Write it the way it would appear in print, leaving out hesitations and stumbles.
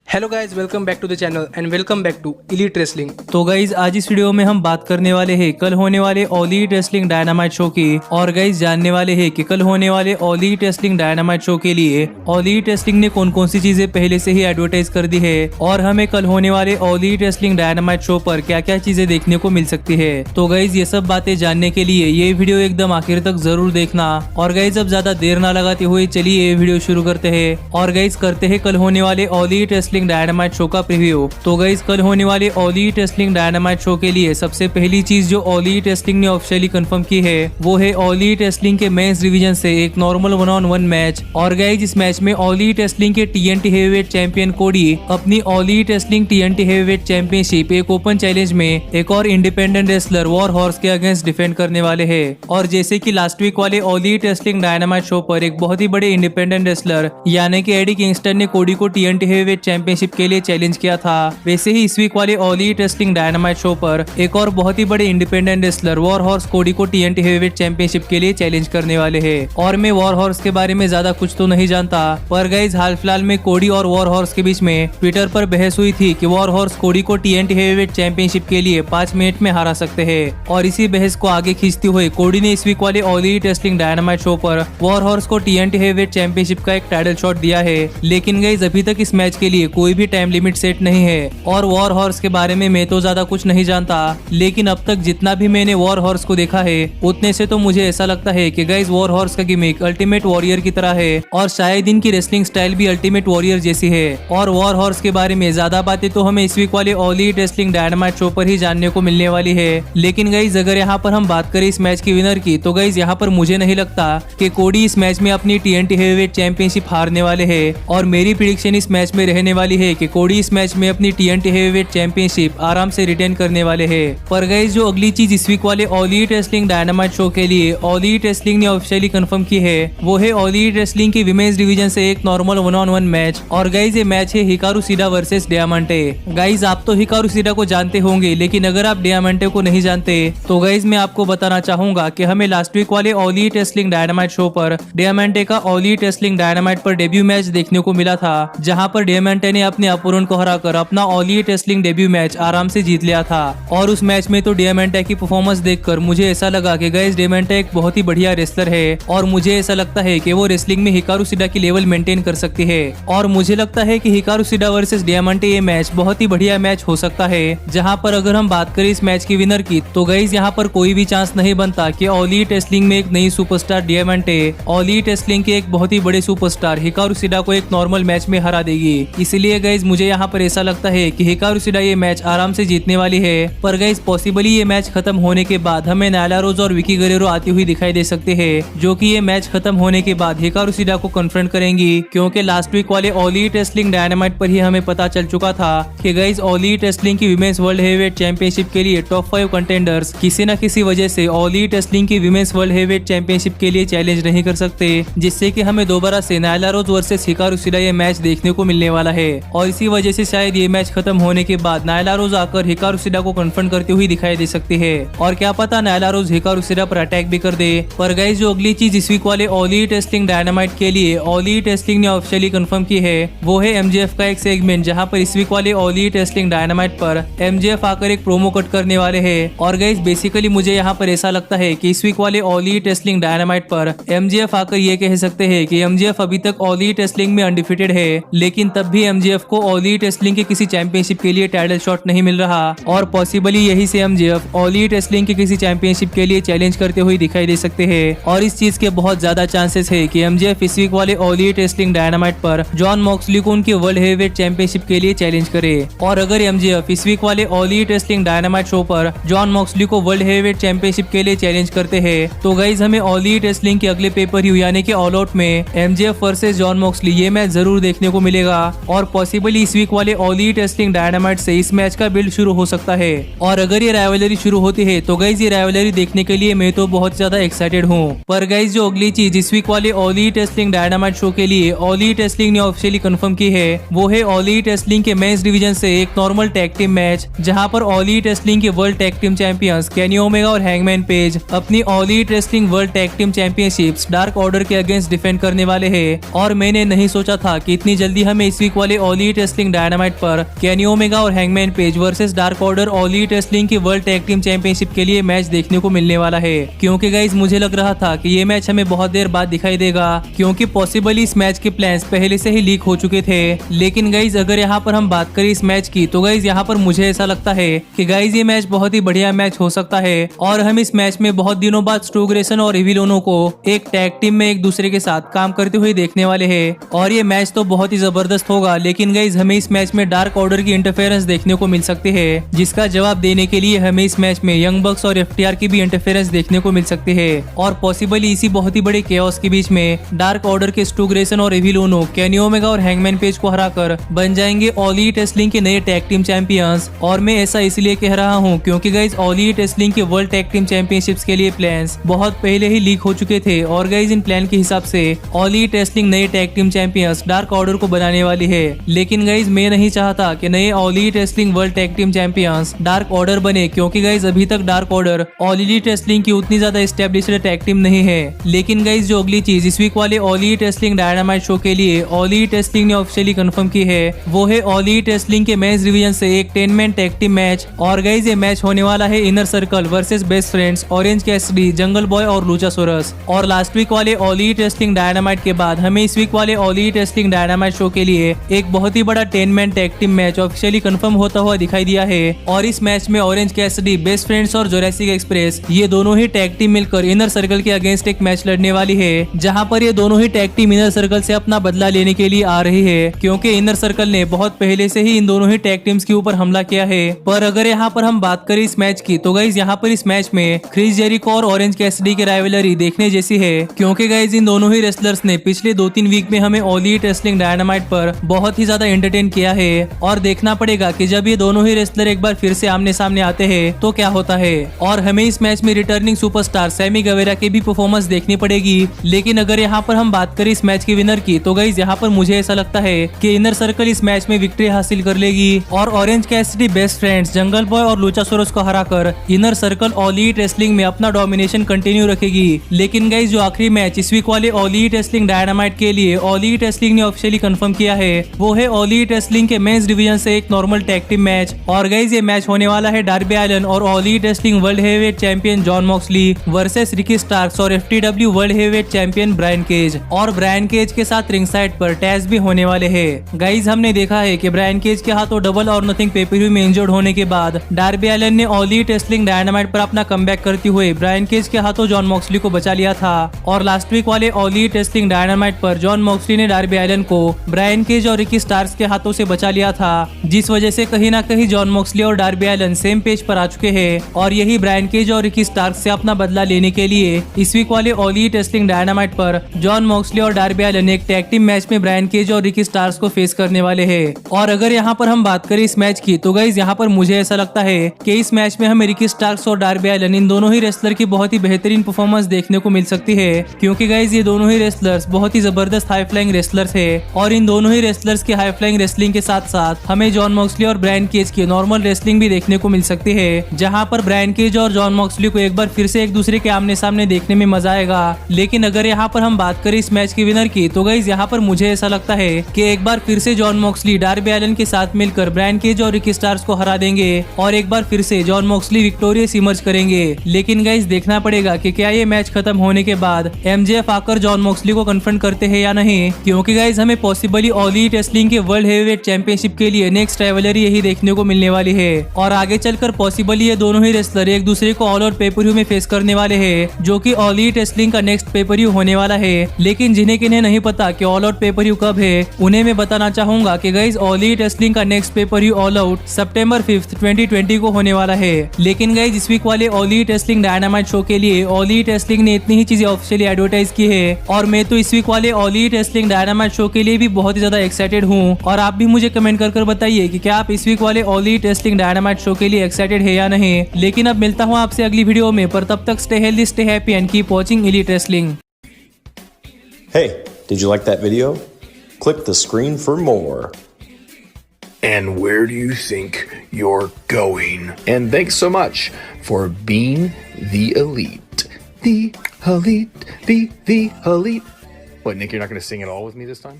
Hello guys, welcome back to the channel and welcome back to Elite Wrestling. तो guys आज इस video में हम बात करने वाले हैं कल होने वाले all elite wrestling dynamite show की। और गाइज जानने वाले हैं कि कल होने वाले all elite wrestling dynamite show के लिए ऑल एलीट रेसलिंग ने कौन कौन सी चीजें पहले से ही एडवर्टाइज कर दी है और हमें कल होने वाले all elite wrestling dynamite show पर क्या क्या चीजें देखने को मिल सकती है। तो गाइज ये सब बातें जानने के लिए ये वीडियो एकदम आखिर तक जरूर देखना। और गाइज अब ज्यादा देर ना लगाते हुए चलिए ये वीडियो शुरू करते हैं और गाइज करते हैं कल होने वाले all elite wrestling dynamite show preview. तो गाइस कल होने वाले all elite wrestling dynamite show के लिए सबसे पहली चीज जो ऑल एलीट रेसलिंग ने ऑफिशियली कंफर्म की है वो है ऑल एलीट रेसलिंग के मेंस डिवीजन से एक नॉर्मल 1-on-1 मैच। और गाइस इस मैच में ऑल एलीट रेसलिंग के TNT हेवीवेट चैंपियन कोडी अपनी all elite wrestling TNT heavyweight championship एक ओपन चैलेंज में एक और इंडिपेंडेंट रेसलर वॉर हॉर्स के अगेंस्ट डिफेंड करने वाले है। और जैसे की लास्ट वीक वाले all elite wrestling dynamite show पर एक बहुत ही बड़े इंडिपेंडेंट रेसलर यानी कि एडी किंगस्टन ने कोडी को TNT हेवीवेट चैंपियनशिप के लिए चैलेंज किया था, वैसे ही इस वीक वाले all elite wrestling dynamite show पर एक और बहुत ही बड़े इंडिपेंडेंट रेसलर वॉर हॉर्स कोडी को TNT हेवीवेट चैंपियनशिप के लिए चैलेंज करने वाले हैं। और मैं वॉर हॉर्स के बारे में ज्यादा कुछ तो नहीं जानता, पर गाइस हाल फिलहाल में कोडी और वॉर हॉर्स के बीच में ट्विटर पर बहस हुई थी कि वॉर हॉर्स कोडी को TNT हेवीवेट चैंपियनशिप के लिए 5 मिनट में हरा सकते हैं। और इसी बहस को आगे खींचते हुए कोडी ने इस वीक वाले all elite wrestling dynamite show पर वॉर हॉर्स को TNT हेवीवेट चैंपियनशिप का एक टाइटल शॉट दिया है। लेकिन गाइस अभी तक इस मैच के लिए कोई भी टाइम लिमिट सेट नहीं है और वॉर हॉर्स के बारे में मैं तो ज्यादा कुछ नहीं जानता, लेकिन अब तक जितना भी मैंने वॉर हॉर्स को देखा है उतने से तो मुझे ऐसा लगता है कि गाइस वॉर हॉर्स का गिमिक अल्टीमेट वॉरियर की तरह है और शायद इनकी रेसलिंग स्टाइल भी अल्टीमेट वॉरियर जैसी है। और वॉर हॉर्स के बारे में ज्यादा बातें तो हमें इस वीक वाले all elite wrestling dynamite show पर ही जानने को मिलने वाली है। लेकिन गाइस अगर यहाँ पर हम बात करें इस मैच की विनर की, तो गाइस यहाँ पर मुझे नहीं लगता कि कोडी इस मैच में अपनी TNT हेवीवेट चैंपियनशिप हारने वाले है। और मेरी प्रिडिक्शन इस मैच में रहने वाली है कि कोडी इस मैच में अपनी TNT हेवीवेट चैंपियनशिप आराम से रिटेन करने वाले हैं। पर गाइस जो अगली चीज इस वीक वाले all elite wrestling dynamite show के लिए ऑल एलीट रेसलिंग ने ऑफिशियली कंफर्म की है वो है ऑल एलीट रेसलिंग की विमेंस डिवीजन से एक नॉर्मल 1-on-1 मैच। और गाइस ये मैच है हिकारू सीडा वर्सेस डियामांटे। गाइस आप तो हिकारू सीडा को जानते होंगे, लेकिन अगर आप डियामांटे को नहीं जानते तो गाइस मैं आपको बताना चाहूंगा कि हमें लास्ट वीक वाले all elite wrestling dynamite show पर डियामांटे का ऑल एलीट रेसलिंग डायनामाइट पर डेब्यू मैच देखने को मिला था, जहां पर डियामांटे ने अपने अपोनेंट को हराकर अपना all elite wrestling debut match आराम से जीत लिया था। और उस मैच में तो डियामांटे की परफॉर्मेंस देखकर मुझे ऐसा लगा कि गाइस डियामांटे एक बहुत ही बढ़िया रेसलर है और मुझे ऐसा लगता है कि वो रेसलिंग में हिकारू सीडा की लेवल मेंटेन कर सकती है। और मुझे लगता है कि हिकारू सीडा वर्सेस डियामांटे ये मैच बहुत ही बढ़िया मैच हो सकता है, जहां पर अगर हम बात करें इस मैच की विनर की, तो गाइस यहाँ पर कोई भी चांस नहीं बनता कि ऑल एलीट रेसलिंग में एक नई सुपरस्टार डियामांटे ऑल एलीट रेसलिंग के एक बहुत ही बड़े सुपरस्टार हिकारू सीडा को एक नॉर्मल मैच में हरा देगी। इसलिए गाइस मुझे यहाँ पर ऐसा लगता है कि हिकारू सीडा ये मैच आराम से जीतने वाली है। पर गाइस पॉसिबली ये मैच खत्म होने के बाद हमें नायला रोज और विकी गरेरो आती हुई दिखाई दे सकते हैं, जो कि ये मैच खत्म होने के बाद हिकारू सीडा को कन्फ्रंट करेंगी। क्योंकि लास्ट वीक वाले ऑल एलीट रेसलिंग डायनामाइट पर ही हमें पता चल चुका था कि गाइस ऑल एलीट रेसलिंग की विमेंस वर्ल्ड हेवीवेट चैंपियनशिप के लिए टॉप 5 कंटेंडर्स किसी न किसी वजह से ऑल एलीट रेसलिंग की विमेंस वर्ल्ड हेवीवेट चैंपियनशिप के लिए चैलेंज नहीं कर सकते, जिससे कि हमें दोबारा से नायला रोज वर्सेस हिकारू सीडा ये मैच देखने को मिलने वाला है। और इसी वजह से शायद ये मैच खत्म होने के बाद नायला रोज आकर हिकारू सीडा को कन्फ्रंट करती हुई दिखाई दे सकती है। और क्या पता नायला रोज हिकारू सीडा पर अटैक भी कर दे। पर गाइस जो अगली चीज इस वीक वाले ऑल एलीट रेसलिंग डायनामाइट के लिए ऑल एलीट रेसलिंग ने ऑफिशियली कंफर्म की है वो है MJF का एक सेगमेंट, जहां पर इस वीक वाले ऑल एलीट रेसलिंग डायनामाइट पर MJF आकर एक प्रोमो कट करने वाले हैं। और गाइस बेसिकली मुझे यहाँ पर ऐसा लगता है कि इस वीक वाले ऑल एलीट रेसलिंग डायनामाइट पर MJF आकर ये कह सकते हैं कि MJF अभी तक ऑल एलीट रेसलिंग में अनडिफीटेड है, लेकिन तब भी MJF को ऑल एलीट रेसलिंग के किसी चैंपियनशिप के लिए टाइटल शॉट नहीं मिल रहा। और पॉसिबली यही से MJF ऑल एलीट रेसलिंग के किसी चैंपियनशिप के लिए चैलेंज करते हुए दिखाई दे सकते हैं। और इस चीज के बहुत ज्यादा चांसेस है कि MJF इस वीक वाले ऑल एलीट रेसलिंग डायनामाइट पर जॉन मॉक्सली को उनकी वर्ल्ड हेवीवेट चैंपियनशिप के लिए चैलेंज करे। और अगर MJF इस वीक वाले all elite wrestling dynamite show पर जॉन मॉक्सली को वर्ल्ड हेवीवेट चैंपियनशिप के लिए चैलेंज करते हैं, तो गाइस हमें ऑल एलीट रेसलिंग के अगले पेपर व्यू यानी कि ऑल आउट में MJF वर्सेस जॉन मॉक्सली ये मैच जरूर देखने को मिलेगा। और पॉसिबली इस वीक वाले ऑल एलीट रेसलिंग डायनामाइट से इस मैच का बिल्ड शुरू हो सकता है। और अगर ये राइवलरी शुरू होती है तो गाइस ये राइवलरी देखने के लिए मैं तो बहुत ज्यादा एक्साइटेड हूँ। पर गाइस जो अगली चीज इस वीक वाले all elite wrestling dynamite show के लिए ऑल एलीट रेसलिंग ने ऑफिशियली कंफर्म की है वो है ऑल एलीट रेसलिंग के मेंस डिवीजन से एक नॉर्मल टैग टीम मैच, जहां पर ऑल एलीट रेसलिंग के world tag team champions Kenny Omega और हैंगमैन पेज अपनी all elite wrestling world tag team championships dark order के अगेंस्ट डिफेंड करने वाले हैं। और मैंने नहीं सोचा था कि इतनी जल्दी हमें इस वीक वाले ऑल एलिट रेसलिंग डायनामाइट पर केनी ओमेगा और hangman page versus dark order all elite wrestling की वर्ल्ड टैग टीम चैंपियनशिप के लिए मैच देखने को मिलने वाला है। क्योंकि गाइज मुझे लग रहा था कि ये मैच हमें बहुत देर बाद दिखाई देगा, क्योंकि पॉसिबली इस मैच के प्लान्स पहले से ही लीक हो चुके थे। लेकिन गाइज अगर यहाँ पर हम बात करें इस मैच की, तो गाइज यहाँ पर मुझे ऐसा लगता है कि गाइज ये मैच बहुत ही बढ़िया मैच हो सकता है और हम इस मैच में बहुत दिनों बाद स्टू ग्रेसन और इविल ओनो को एक टैग टीम में एक दूसरे के साथ काम करते हुए देखने वाले हैं और ये मैच तो बहुत ही जबरदस्त होगा। लेकिन गाइज हमें इस मैच में डार्क ऑर्डर की इंटरफेरेंस देखने को मिल सकती है, जिसका जवाब देने के लिए हमें इस मैच में यंग बक्स और एफटीआर की भी इंटरफेरेंस देखने को मिल सकती है और पॉसिबली इसी बहुत ही बड़े केओस के बीच में डार्क ऑर्डर के स्टू ग्रेसन और इविल ओनो केनी ओमेगा और हैंगमैन पेज को हराकर बन जाएंगे ऑल एलिट रेसलिंग के नए टैग टीम चैंपियंस। और मैं ऐसा इसलिए कह रहा हूँ क्योंकि गाइज ऑल एलिट रेसलिंग के वर्ल्ड टैग टीम चैंपियनशिप्स के लिए प्लान्स बहुत पहले ही लीक हो चुके थे और गाइज इन प्लान के हिसाब से ऑल एलिट रेसलिंग नए tag team champions dark order को बनाने वाली है। लेकिन गाइज मैं नहीं चाहता कि नए all elite wrestling world tag team champions dark order बने, क्योंकि गाइज अभी तक dark order all elite wrestling की उतनी ज्यादा एस्टेब्लिश्ड टैग टीम नहीं है। लेकिन गाइज जो अगली चीज इस वीक वाले all elite wrestling dynamite show के लिए ऑल एलिट रेसलिंग ने ऑफिशियली कंफर्म की है, वो है ऑल एलिट रेसलिंग के मेंस डिवीजन से एक 10 मैन टैग टीम मैच। और गाइज ये मैच होने वाला है inner circle versus best friends, orange Cassidy, जंगल बॉय और लूचासोरस। और लास्ट वीक वाले ऑल एलिट रेसलिंग डायनामाइट के बाद हमें इस वीक वाले all elite wrestling dynamite show के लिए एक बहुत ही बड़ा 10 man tag team match officially confirm होता हुआ दिखाई दिया है। और इस मैच में ऑरेंज कैसिडी, बेस्ट फ्रेंड्स और जोरासिक एक्सप्रेस ये दोनों ही टैग टीम मिलकर इनर सर्कल के अगेंस्ट एक मैच लड़ने वाली है, जहां पर ये दोनों ही टैग टीम इनर सर्कल से अपना बदला लेने के लिए आ रही है, क्योंकि इनर सर्कल ने बहुत पहले से ही इन दोनों ही टैग टीम्स के ऊपर हमला किया है। पर अगर यहाँ पर हम बात करें इस मैच की, तो गाइज यहाँ पर इस मैच में क्रिस जेरिको और ऑरेंज कैसिडी की राइवलरी देखने जैसी है, क्योंकि गाइज इन दोनों ही रेसलर्स ने पिछले 2-3 वीक में हमें ऑल एलिट रेसलिंग डायनामाइट पर बहुत ही ज्यादा एंटरटेन किया है। और देखना पड़ेगा कि जब ये दोनों ही रेसलर एक बार फिर से आमने सामने आते हैं तो क्या होता है। और हमें इस मैच में रिटर्निंग सुपरस्टार सैमी गवेरा की भी परफॉर्मेंस देखनी पड़ेगी। लेकिन अगर यहाँ पर हम बात करें इस मैच के विनर की, तो गाइज यहाँ पर मुझे ऐसा लगता है कि इनर सर्कल इस मैच में विक्ट्री हासिल कर लेगी और ऑरेंज कैसिडी, बेस्ट फ्रेंड्स, जंगल बॉय और लूचासोरस को हराकर inner circle all elite wrestling में अपना डोमिनेशन कंटिन्यू रखेगी। लेकिन गाइज जो आखिरी मैच इस वीक वाले ऑल एलिट रेसलिंग डायनामाइट के लिए ऑल एलिट रेसलिंग ने ऑफिशियली कंफर्म किया है, वो है ऑल एलिट रेसलिंग के मेंस डिवीजन से एक नॉर्मल टैग टीम मैच। और गाइज ये मैच होने वाला है डार्बी एलन और all elite wrestling world heavyweight champion Jon Moxley versus Ricky Starks और FTW world heavyweight champion Brian Cage. और ब्रायन केज के साथ रिंग साइड पर टैज भी होने वाले हैं। गाइज हमने देखा है कि ब्रायन केज के हाथों डबल और नथिंग पेपर में इंजर्ड होने के बाद डार्बी एलन ने ऑल एलिट रेसलिंग डायनामाइट पर अपना कमबैक करते हुए ब्रायन केज के हाथों जॉन मॉक्सली को बचा लिया था। और लास्ट वीक वाले ऑल एलिट रेसलिंग डायनामाइट पर जॉन मॉक्सली ने डार्बी एलन को ब्रायन केज और रिकी स्टार्क्स के हाथों से बचा लिया था, जिस वजह से कहीं ना कहीं जॉन मॉक्सली और डार्बी एलन सेम पेज पर आ चुके हैं। और यही ब्रायन केज और रिकी स्टार्क्स से अपना बदला लेने के लिए इस वीक वाले ऑल एलिट रेसलिंग डायनामाइट पर जॉन मॉक्सली और डार्बी एलन एक टैग टीम मैच में ब्रायन केज और रिकी स्टार्क्स को फेस करने वाले हैं। और अगर यहाँ पर हम बात करें इस मैच की, तो गाइज यहाँ पर मुझे ऐसा लगता है कि इस मैच में हमें रिकी स्टार्क्स और डार्बी एलन इन दोनों ही रेसलर की बहुत ही बेहतरीन परफॉर्मेंस देखने को मिल सकती है, क्योंकि गाइज ये दोनों ही रेसलर्स बहुत ही जबरदस्त हाई फ्लाइंग रेसलर्स है। और इन दोनों ही रेसलर्स की हाई फ्लाइंग रेसलिंग के साथ साथ हमें जॉन मॉक्सली और ब्रायन केज की नॉर्मल रेसलिंग भी देखने को मिल सकती है, जहां पर ब्रायन केज और जॉन मॉक्सली को एक बार फिर से एक दूसरे के आमने सामने देखने में मजा आएगा। लेकिन अगर यहाँ पर हम बात करें इस मैच के विनर की, तो गाइज यहाँ पर मुझे ऐसा लगता है कि एक बार फिर से जॉन मॉक्सली डार्बी एलन के साथ मिलकर ब्रायन केज और रिकी स्टार्क्स को हरा देंगे और एक बार फिर से जॉन मॉक्सली विक्टोरियस इमर्ज करेंगे। लेकिन गाइज देखना पड़ेगा कि क्या ये मैच खत्म होने के बाद एमजेएफ आकर जॉन मॉक्सली को कन्फ्रंट करते हैं या नहीं, क्योंकि गाइज हमें पॉसिबली ऑल एलिट रेसलिंग के वर्ल्ड हेवीवेट चैंपियनशिप के लिए नेक्स्ट राइवलरी यही देखने को मिलने वाली है। और आगे चलकर पॉसिबली ये दोनों ही रेसलर एक दूसरे को ऑल आउट पेपर में फेस करने वाले हैं, जो कि ऑल एलिट रेसलिंग का नेक्स्ट पेपर होने वाला है। लेकिन जिन्हें किन्हें नहीं पता कि ऑल आउट पेपर कब है, उन्हें मैं बताना चाहूंगा कि गाइज ऑल एलिट रेसलिंग का नेक्स्ट पेपर ऑल आउट सितंबर 5, 2020 को होने वाला है। लेकिन गाइज इस वीक वाले all elite wrestling dynamite show के लिए ऑल एलिट रेसलिंग ने इतनी ही चीजें ऑफिशियली एडवर्टाइज की है और मैं तो इस वीक वाले all elite wrestling dynamite show के लिए भी बहुत ही ज्यादा एक्साइटेड हूँ। और आप भी मुझे कमेंट कर बताइए कि क्या आप इस वीक वाले all elite wrestling dynamite show के लिए एक्साइटेड है या नहीं। लेकिन अब मिलता हूँ आपसे अगली वीडियो में, पर तब तक stay healthy, stay happy and keep watching elite wrestling. Hey, did you like that video? Click the screen for more. And where do you think you're going? And thanks so much for being the elite. The elite. What, Nick, you're not going to sing it all with me this time?